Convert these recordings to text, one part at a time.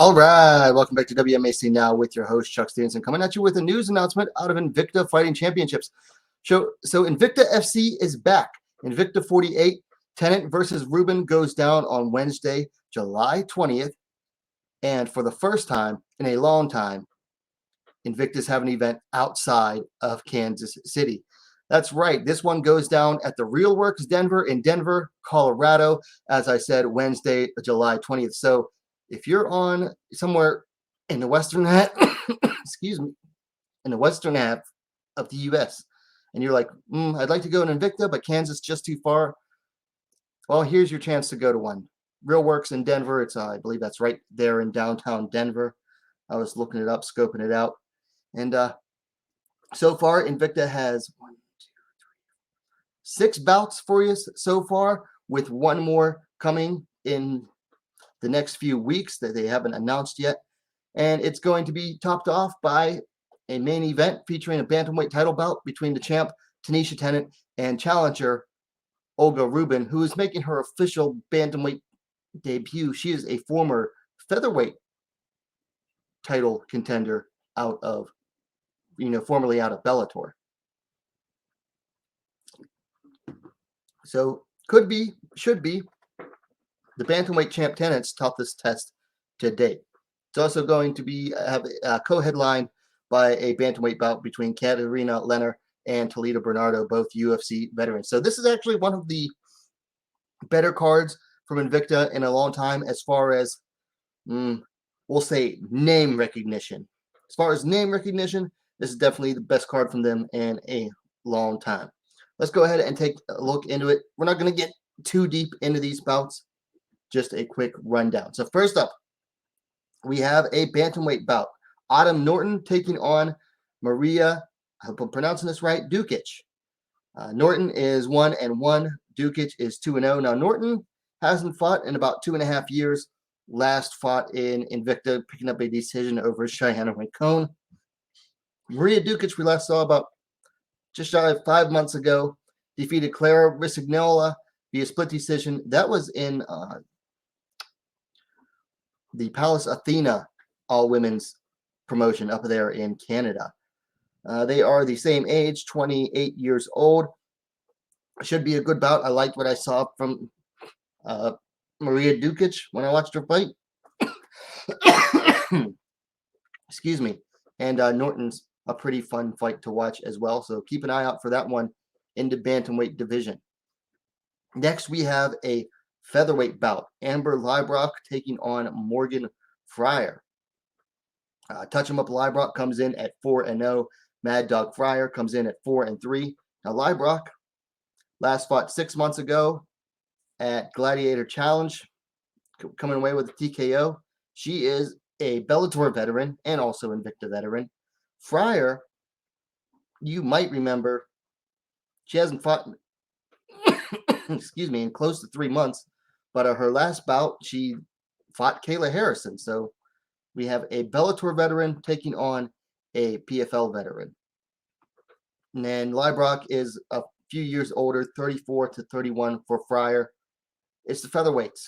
All right, welcome back to WMAC Now with your host, Chuck Stevenson, coming at you with a news announcement out of Invicta Fighting Championships. So Invicta FC is back. Invicta 48, Tennant versus Reuben goes down on Wednesday, July 20th. And for the first time in a long time, Invicta's have an event outside of Kansas City. That's right. This one goes down at the Real Works Denver in Denver, Colorado, as I said, Wednesday, July 20th. So if you're on somewhere in the western half, excuse me, in the western half of the U.S., and you're like, I'd like to go to Invicta, but Kansas just too far. Well, here's your chance to go to one. Real Works in Denver. It's I believe that's right there in downtown Denver. I was looking it up, scoping it out, and so far Invicta has 6 bouts for you so far, with one more coming in the next few weeks that they haven't announced yet. And it's going to be topped off by a main event featuring a bantamweight title bout between the champ, Taneisha Tennant, and challenger, Olga Rubin, who is making her official bantamweight debut. She is a former featherweight title contender out of, formerly out of Bellator. So could be, should be, the bantamweight champ Tennant's toughest test to date. It's also going to be co-headlined by a bantamweight bout between Katarina Leonard and Toledo Bernardo, both UFC veterans. So this is actually one of the better cards from Invicta in a long time as far as, we'll say, name recognition. As far as name recognition, this is definitely the best card from them in a long time. Let's go ahead and take a look into it. We're not going to get too deep into these bouts. Just a quick rundown. So first up, we have a bantamweight bout. Autumn Norton taking on Maria, I hope I'm pronouncing this right, Dukic. Norton is 1-1. Dukic is 2-0. Now Norton hasn't fought in about 2.5 years. Last fought in Invicta, picking up a decision over Cheyenne Rincon. Maria Dukic we last saw about just shy of 5 months ago. Defeated Clara Risignola via split decision. That was in the Palace Athena all-women's promotion up there in Canada. They are the same age, 28 years old. Should be a good bout. I liked what I saw from Maria Dukic when I watched her fight. Excuse me. And Norton's a pretty fun fight to watch as well. So keep an eye out for that one in the bantamweight division. Next, we have a featherweight bout. Amber Leibrock taking on Morgan Friar. Touch 'em up Leibrock comes in at 4-0. Mad Dog Friar comes in at 4-3. Now Leibrock last fought 6 months ago at Gladiator Challenge, coming away with a TKO. She is a Bellator veteran and also Invicta veteran. Friar, you might remember, she hasn't fought excuse me, in close to 3 months. But her last bout, she fought Kayla Harrison. So we have a Bellator veteran taking on a PFL veteran. And then Leibrock is a few years older, 34-31 for Friar. It's the featherweights.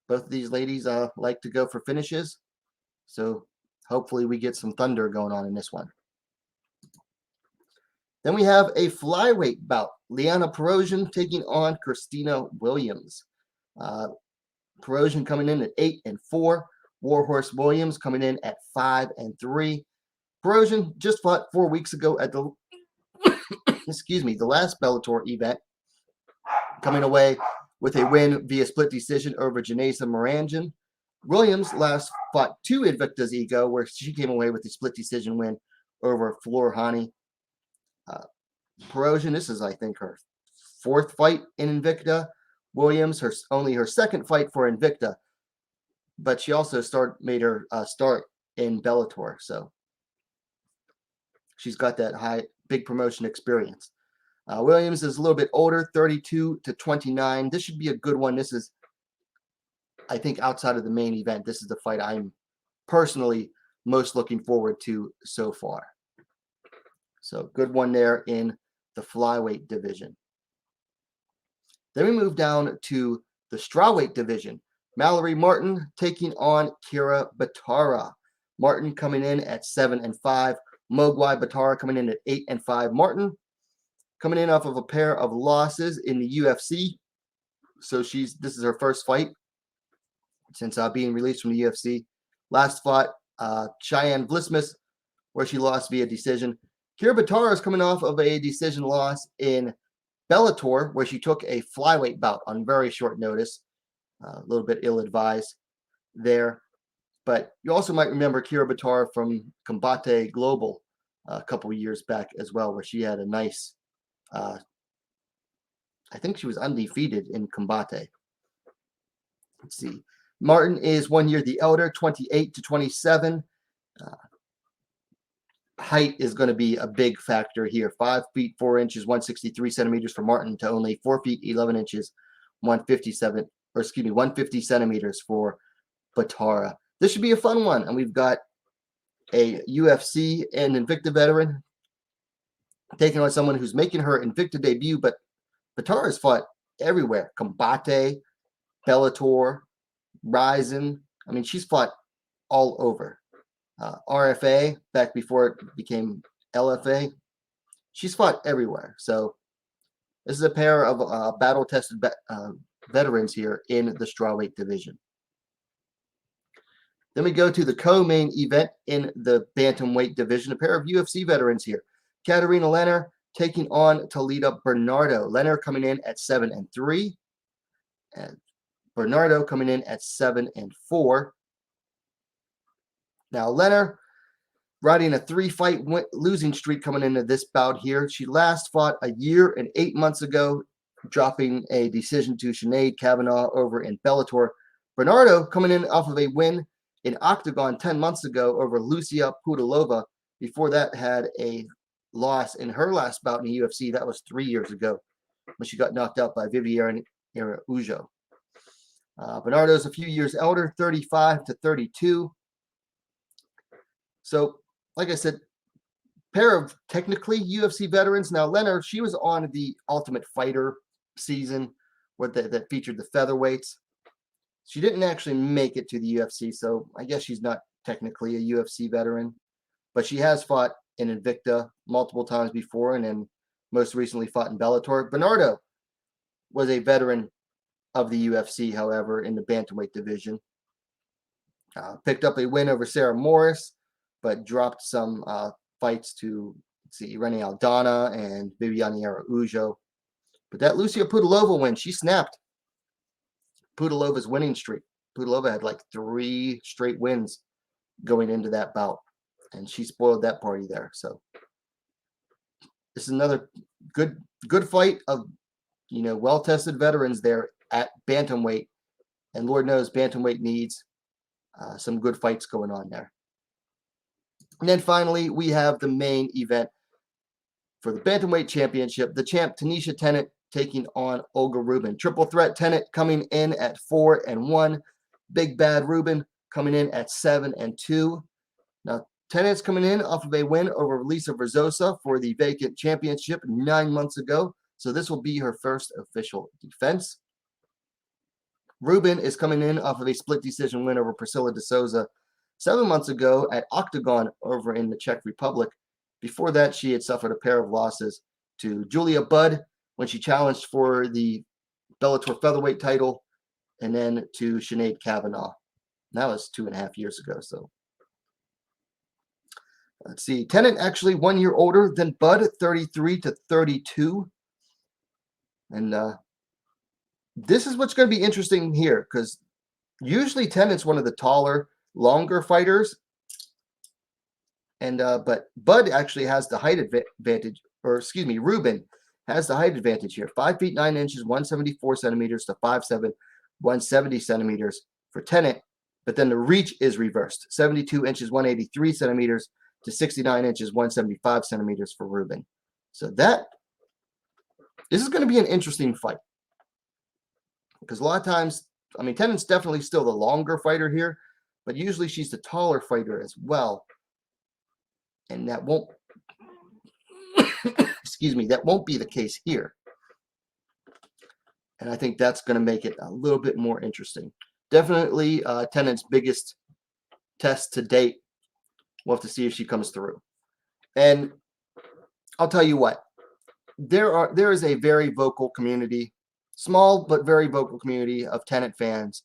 Both of these ladies like to go for finishes. So hopefully we get some thunder going on in this one. Then we have a flyweight bout. Liana Perez taking on Christina Williams. Perez coming in at 8-4. Warhorse Williams coming in at 5-3. Perez just fought 4 weeks ago at the excuse me, the last Bellator event, coming away with a win via split decision over Janessa Moranjan. Williams last fought 2 Invicta's Ego, where she came away with a split decision win over Flor Hani. Perez, this is, I think, her 4th fight in Invicta. Williams, only her 2nd fight for Invicta, but she also made her start in Bellator, so she's got that big promotion experience. Williams is a little bit older, 32-29. This should be a good one. This is, I think, outside of the main event, this is the fight I'm personally most looking forward to so far. So good one there in the flyweight division. Then we move down to the strawweight division. Mallory Martin taking on Kira Battara. Martin coming in at 7-5. Mogwai Battara coming in at 8-5. Martin coming in off of a pair of losses in the UFC. So this is her first fight since being released from the UFC. Last fought Cheyenne Vlismus, where she lost via decision. Kira Battara is coming off of a decision loss in Bellator, where she took a flyweight bout on very short notice. A little bit ill-advised there. But you also might remember Kira Battara from Combate Global a couple of years back as well, where she had a nice, I think she was undefeated in Combate. Let's see. Martin is 1 year the elder, 28-27. Height is going to be a big factor here. 5 feet 4 inches, 163 centimeters for Martin to only 4 feet 11 inches, 150 centimeters for Battara. This should be a fun one, and we've got a UFC and Invicta veteran taking on someone who's making her Invicta debut, but Battara's fought everywhere. Combate, Bellator, Ryzen. I mean, she's fought all over. RFA, back before it became LFA. She's fought everywhere. So this is a pair of battle-tested veterans here in the strawweight division. Then we go to the co-main event in the bantamweight division. A pair of UFC veterans here. Katarina Lenner taking on Talita Bernardo. Lenner coming in at 7-3. And Bernardo coming in at 7-4. Now, Lenner riding a 3-fight losing streak coming into this bout here. She last fought a year and 8 months ago, dropping a decision to Sinead Kavanagh over in Bellator. Bernardo coming in off of a win in Octagon 10 months ago over Lucia Pudilova. Before that, had a loss in her last bout in the UFC. That was 3 years ago when she got knocked out by Viviane Araujo. Bernardo's a few years elder, 35-32. So, like I said, pair of technically UFC veterans. Now, Lenner, she was on the Ultimate Fighter season that featured the featherweights. She didn't actually make it to the UFC, so I guess she's not technically a UFC veteran. But she has fought in Invicta multiple times before, and then most recently fought in Bellator. Bernardo was a veteran of the UFC, however, in the bantamweight division. Picked up a win over Sarah Morris, but dropped some fights to, Irene Aldana and Viviane Araujo. But that Lucia Pudilova win, she snapped Pudilova's winning streak. Pudilova had like 3 straight wins going into that bout, and she spoiled that party there. So this is another good fight of, well-tested veterans there at bantamweight, and Lord knows bantamweight needs some good fights going on there. And then finally, we have the main event for the Bantamweight Championship. The champ, Taneisha Tennant, taking on Olga Rubin. Triple threat Tennant coming in at 4-1. Big Bad Reuben coming in at 7-2. Now, Tennant's coming in off of a win over Lisa Verzosa for the vacant championship 9 months ago. So this will be her first official defense. Rubin is coming in off of a split decision win over Priscilla de Souza 7 months ago at Octagon over in the Czech Republic. Before that, she had suffered a pair of losses to Julia Budd when she challenged for the Bellator featherweight title, and then to Sinead Kavanagh. That was 2.5 years ago. So let's see. Tennant actually 1 year older than Budd, 33-32. And this is what's going to be interesting here, because usually Tennant's one of the taller, longer fighters, and but Bud actually has the height advantage, or excuse me, Reuben has the height advantage here. 5 feet 9 inches, 174 centimeters to 5'7", 170 centimeters for Tennant, but then the reach is reversed. 72 inches, 183 centimeters to 69 inches, 175 centimeters for Reuben. So this is going to be an interesting fight, because a lot of times, Tennant's definitely still the longer fighter here, but usually she's the taller fighter as well. And that won't, excuse me, that won't be the case here. And I think that's going to make it a little bit more interesting. Definitely Tennant's biggest test to date. We'll have to see if she comes through. And I'll tell you what, there is a very vocal community, small but very vocal community of Tennant fans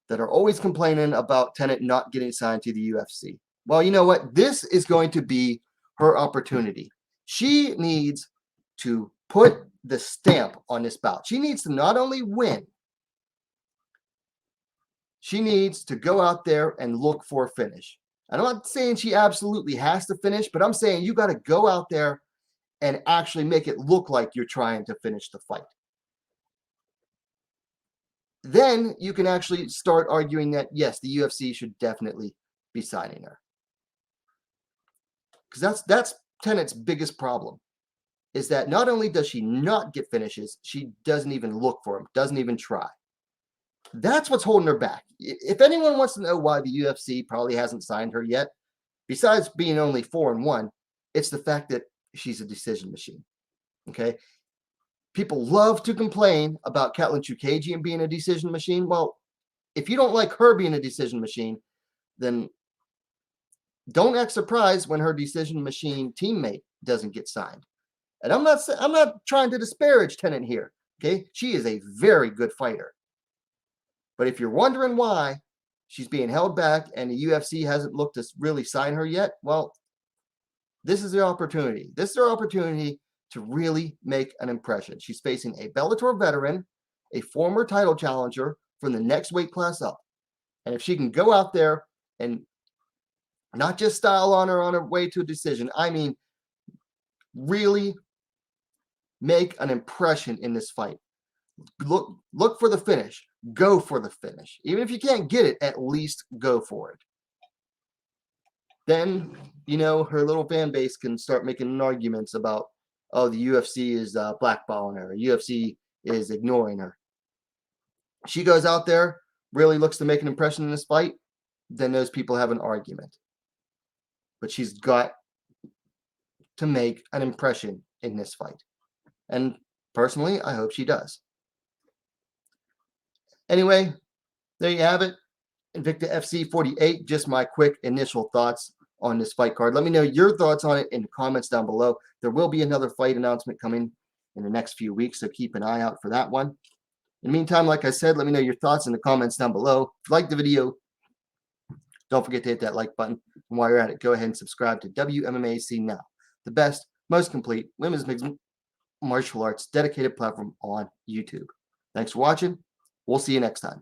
that are always complaining about Tennant not getting signed to the UFC. Well, you know what? This is going to be her opportunity. She needs to put the stamp on this bout. She needs to not only win, she needs to go out there and look for a finish. And I'm not saying she absolutely has to finish, but I'm saying you got to go out there and actually make it look like you're trying to finish the fight. Then you can actually start arguing that, yes, the UFC should definitely be signing her. Because that's Tennant's biggest problem, is that not only does she not get finishes, she doesn't even look for them, doesn't even try. That's what's holding her back. If anyone wants to know why the UFC probably hasn't signed her yet, besides being only 4-1, it's the fact that she's a decision machine. Okay? People love to complain about Katlyn Chookagian being a decision machine. Well, if you don't like her being a decision machine, then don't act surprised when her decision machine teammate doesn't get signed. And I'm not trying to disparage Tennant here. Okay? She is a very good fighter. But if you're wondering why she's being held back and the UFC hasn't looked to really sign her yet, well, this is their opportunity. This is their opportunity to really make an impression. She's facing a Bellator veteran, a former title challenger from the next weight class up. And if she can go out there and not just style on her way to a decision, I mean, really make an impression in this fight. Look for the finish. Go for the finish. Even if you can't get it, at least go for it. Then, her little fan base can start making arguments about, oh, the UFC is blackballing her. UFC is ignoring her. She goes out there, really looks to make an impression in this fight, then those people have an argument. But she's got to make an impression in this fight. And personally, I hope she does. Anyway, there you have it. Invicta FC 48, just my quick initial thoughts on this fight card. Let me know your thoughts on it in the comments down below. There will be another fight announcement coming in the next few weeks, so keep an eye out for that one. In the meantime, like I said, let me know your thoughts in the comments down below. If you like the video, don't forget to hit that like button. And while you're at it, go ahead and subscribe to WMMA Now, the best, most complete women's mixed martial arts dedicated platform on YouTube. Thanks for watching. We'll see you next time.